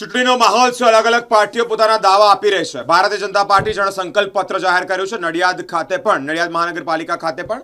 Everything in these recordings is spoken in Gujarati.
ચૂંટણીનો માહોલ છે. અલગ અલગ પાર્ટીઓ પોતાના દાવા આપી રહી છે. ભારતીય જનતા પાર્ટી જેણે સંકલ્પ પત્ર જાહેર કર્યું છે. નડિયાદ મહાનગરપાલિકા ખાતે પણ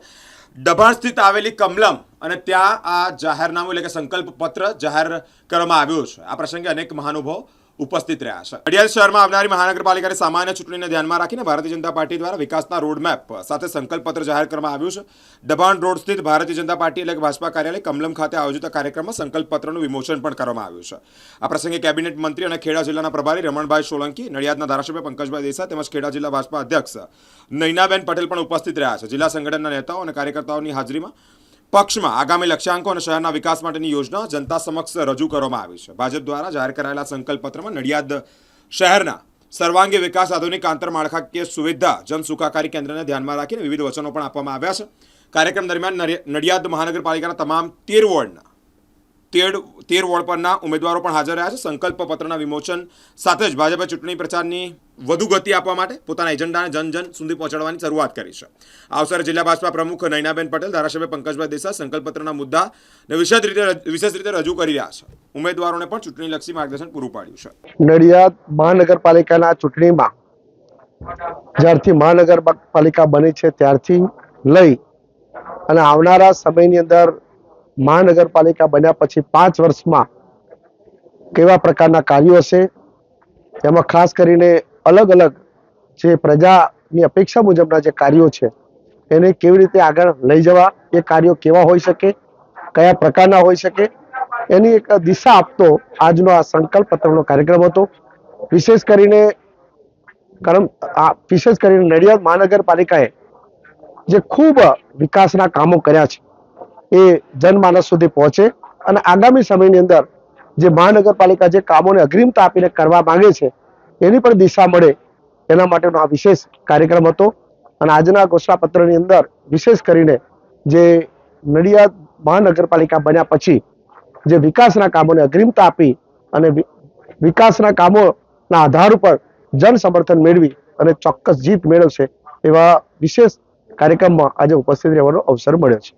દબાણ સ્થિત આવેલી કમલમ અને ત્યાં આ જાહેરનામું એટલે કે સંકલ્પ પત્ર જાહેર કરવામાં આવ્યું છે. આ પ્રસંગે અનેક મહાનુભાવો ઉપસ્થિત રહ્યા છે. નડિયાદ શહેરમાં આવનારી મહાનગરપાલિકાની સામાન્ય ચૂંટણીને ધ્યાનમાં રાખીને ભારતીય જનતા પાર્ટી દ્વારા વિકાસના રોડમેપ સાથે સંકલ્પ પત્ર જાહેર કરવામાં આવ્યું છે. દબાણ રોડ સ્થિત ભારતીય જનતા પાર્ટી એટલે કે ભાજપા કાર્યાલય કમલમ ખાતે આયોજિત કાર્યક્રમમાં સંકલ્પ પત્રનું વિમોચન પણ કરવામાં આવ્યું છે. આ પ્રસંગે કેબિનેટ મંત્રી અને ખેડા જિલ્લાના પ્રભારી રમણભાઈ સોલંકી, નડિયાદના ધારાસભ્ય પંકજભાઈ દેસાઈ તેમજ ખેડા જિલ્લા ભાજપા અધ્યક્ષ નૈનાબેન પટેલ પણ ઉપસ્થિત રહ્યા છે. જિલ્લા સંગઠનના નેતાઓ અને કાર્યકર્તાઓની હાજરીમાં પક્ષમાં આગામી લક્ષ્યાંકો અને શહેરના વિકાસ માટેની યોજના જનતા સમક્ષ રજૂ કરવામાં આવી છે. ભાજપ દ્વારા જાહેર કરાયેલા સંકલ્પ પત્રમાં નડિયાદ શહેરના સર્વાંગી વિકાસ, આધુનિક આંતરમાળખાકીય સુવિધા, જન સુખાકારી કેન્દ્રને ધ્યાનમાં રાખીને વિવિધ વચનો પણ આપવામાં આવ્યા છે. કાર્યક્રમ દરમિયાન નડિયાદ મહાનગરપાલિકાના તમામ 13 વોર્ડ પરના ઉમેદવારો પણ હાજર રહ્યા છે. સંકલ્પ પત્રના વિમોચન સાથે જ ભાજપે ચૂંટણી પ્રચારની વધુ ગતિ આપવા માટે પોતાના એજન્ડાને જન સુધી પહોંચાડવાની શરૂઆત કરી છે. આ અવસરે જિલ્લા ભાજપા પ્રમુખ નૈનાબેન પટેલ, ધારાસભ્ય પંકજભાઈ દેસાઈ સંકલ્પ પત્રના મુદ્દાને વિશેષ રીતે રજૂ કરી રહ્યા છે. ઉમેદવારોને પણ ચૂંટણીલક્ષી માર્ગદર્શન પૂરું પાડ્યું છે. નડિયાદ મહાનગરપાલિકાના ચૂંટણીમાં જ્યારથી મહાનગરપાલિકા બની છે ત્યારથી લઈ અને આવનારા સમયની અંદર મહાનગરપાલિકા બન્યા પછી 5 વર્ષમાં કેવા પ્રકારના કાર્યો હશે, એમાં ખાસ કરીને અલગ અલગ જે પ્રજાની અપેક્ષા મુજબના જે કાર્યો છે એને કેવી રીતે આગળ લઈ જવા, એ કાર્યો કેવા હોઈ શકે, કયા પ્રકારના હોઈ શકે, એની એક દિશા આપતો આજનો આ સંકલ્પ પત્રનો કાર્યક્રમ હતો. વિશેષ કરીને નડિયાદ મહાનગરપાલિકાએ જે ખૂબ વિકાસના કામો કર્યા છે એ જનમાનસ સુધી પહોંચે અને આગામી સમયની અંદર જે મહાનગરપાલિકા જે કામોને અગ્રિમતા આપીને કરવા માંગે છે એની પણ દિશા મળે, એના માટેનો આ વિશેષ કાર્યક્રમ હતો. અને આજના ઘોષણાપત્રની અંદર વિશેષ કરીને જે નડિયાદ મહાનગરપાલિકા બન્યા પછી જે વિકાસના કામોને અગ્રિમતા આપી અને વિકાસના કામોના આધાર ઉપર જન સમર્થન મેળવી અને ચોક્કસ જીત મેળવશે એવા વિશેષ કાર્યક્રમમાં આજે ઉપસ્થિત રહેવાનો અવસર મળ્યો છે.